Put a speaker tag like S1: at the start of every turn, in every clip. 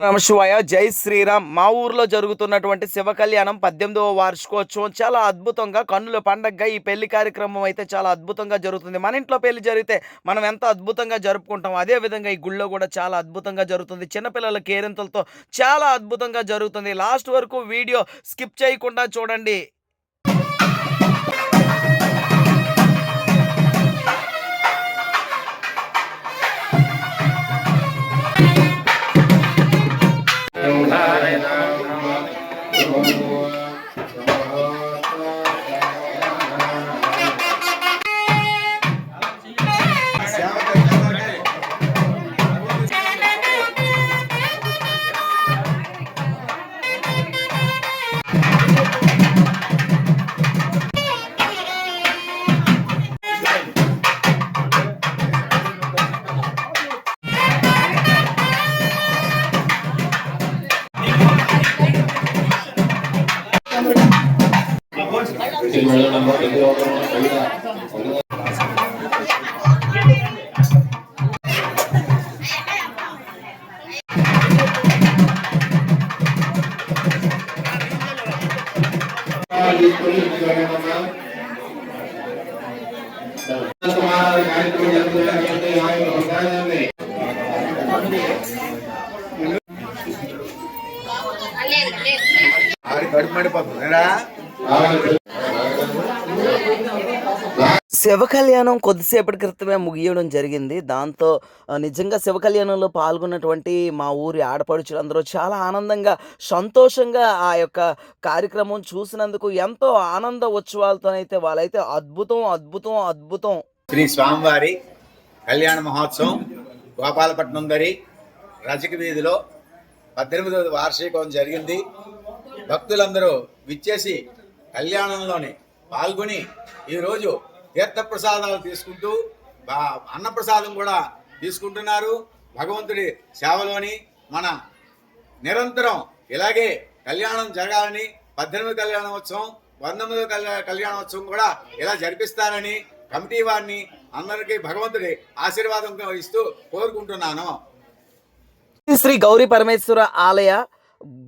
S1: నమశివాయ జై శ్రీరామ్. మా ఊర్లో జరుగుతున్నటువంటి శివ కళ్యాణం 18వ వార్షికోత్సవం చాలా అద్భుతంగా కన్నుల పండగగా ఈ పెళ్లి కార్యక్రమం అయితే చాలా అద్భుతంగా జరుగుతుంది. మన ఇంట్లో పెళ్లి జరిగితే మనం ఎంత అద్భుతంగా జరుపుకుంటాం, అదే విధంగా ఈ గుళ్ళో కూడా చాలా అద్భుతంగా జరుగుతుంది. చిన్నపిల్లల కేరింతలతో చాలా అద్భుతంగా జరుగుతుంది. లాస్ట్ వరకు వీడియో స్కిప్ చేయకుండా చూడండి. శివ కళ్యాణం కొద్దిసేపటి క్రితమే ముగియడం జరిగింది. దాంతో నిజంగా శివ కళ్యాణంలో పాల్గొన్నటువంటి మా ఊరి ఆడపడుచులందరూ చాలా ఆనందంగా, సంతోషంగా ఆ యొక్క కార్యక్రమం చూసినందుకు ఎంతో ఆనంద ఉత్సవాలతోనైతే వాళ్ళైతే అద్భుతం అద్భుతం అద్భుతం.
S2: శ్రీ స్వామివారి కళ్యాణ మహోత్సవం గోపాలపట్నం దరి రజక వీధిలో 18వ వార్షికోత్సవం జరిగింది. భక్తులందరూ విచ్చేసి కళ్యాణంలోని పాల్గొని ఈరోజు తీర్థప్రసాదాలు తీసుకుంటూ అన్నప్రసాదం కూడా తీసుకుంటున్నారు. భగవంతుడి సేవలోని మన నిరంతరం ఇలాగే కళ్యాణం జరగాలని 18వ కళ్యాణోత్సవం 19వ కళ్యాణోత్సవం కూడా ఇలా జరిపిస్తారని కమిటీ వారిని అందరికీ భగవంతుడి ఆశీర్వాదం ఇస్తూ కోరుకుంటున్నాను.
S1: శ్రీ గౌరీ పరమేశ్వర ఆలయ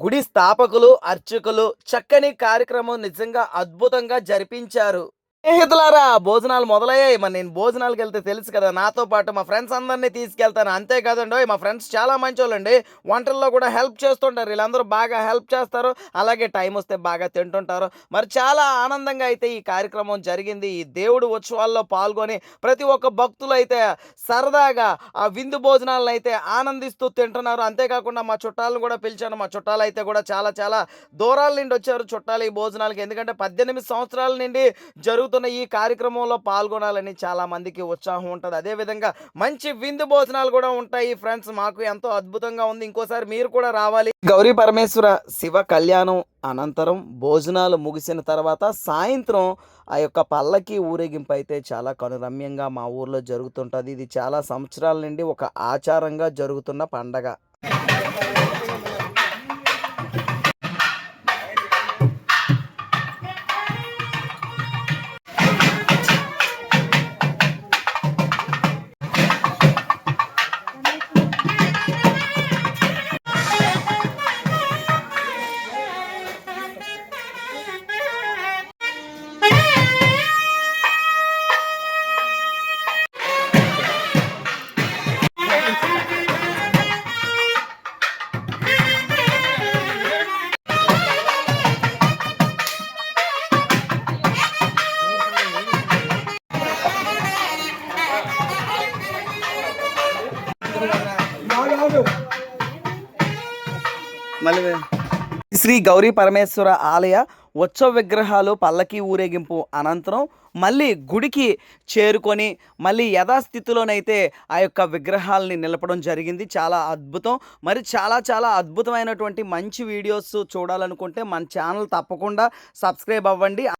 S1: గుడి స్థాపకులు, అర్చకులు చక్కని కార్యక్రమం నిజంగా అద్భుతంగా జరిపించారు. స్నేహితులారా, భోజనాలు మొదలయ్యాయి. మరి నేను భోజనాలకు వెళ్తే తెలుసు కదా, నాతో పాటు మా ఫ్రెండ్స్ అందరినీ తీసుకెళ్తాను. అంతేకాదండి, మా ఫ్రెండ్స్ చాలా మంచి వాళ్ళండి. వంటల్లో కూడా హెల్ప్ చేస్తుంటారు. వీళ్ళందరూ బాగా హెల్ప్ చేస్తారు, అలాగే టైం వస్తే బాగా తింటుంటారు. మరి చాలా ఆనందంగా అయితే ఈ కార్యక్రమం జరిగింది. ఈ దేవుడు ఉత్సవాల్లో పాల్గొని ప్రతి ఒక్క భక్తులు అయితే సరదాగా ఆ విందు భోజనాలను అయితే ఆనందిస్తూ తింటున్నారు. అంతేకాకుండా మా చుట్టాలను కూడా పిలిచాను. మా చుట్టాలు అయితే కూడా చాలా చాలా దూరాల నుండి వచ్చారు చుట్టాలు ఈ భోజనాలకి. ఎందుకంటే 18 సంవత్సరాల నుండి జరుగుతున్న ఈ కార్యక్రమంలో పాల్గొనాలని చాలా మందికి ఉత్సాహం ఉంటుంది. అదేవిధంగా మంచి విందు భోజనాలు కూడా ఉంటాయి ఫ్రెండ్స్. మాకు ఎంతో అద్భుతంగా ఉంది. ఇంకోసారి మీరు కూడా రావాలి. గౌరీ పరమేశ్వర శివ కళ్యాణం అనంతరం భోజనాలు ముగిసిన తర్వాత సాయంత్రం ఆ యొక్క పల్లకి ఊరేగింపు అయితే చాలా కనురమ్యంగా మా ఊర్లో జరుగుతుంటుంది. ఇది చాలా సంవత్సరాల నుండి ఒక ఆచారంగా జరుగుతున్న పండగ. శ్రీ గౌరీ పరమేశ్వర ఆలయ ఉత్సవ విగ్రహాలు పల్లకి ఊరేగింపు అనంతరం మళ్ళీ గుడికి చేరుకొని మళ్ళీ యథాస్థితిలోనైతే ఆ యొక్క విగ్రహాలని నిలపడం జరిగింది. చాలా అద్భుతం. మరి చాలా చాలా అద్భుతమైనటువంటి మంచి వీడియోస్ చూడాలనుకుంటే మన ఛానల్ తప్పకుండా సబ్స్క్రైబ్ అవ్వండి.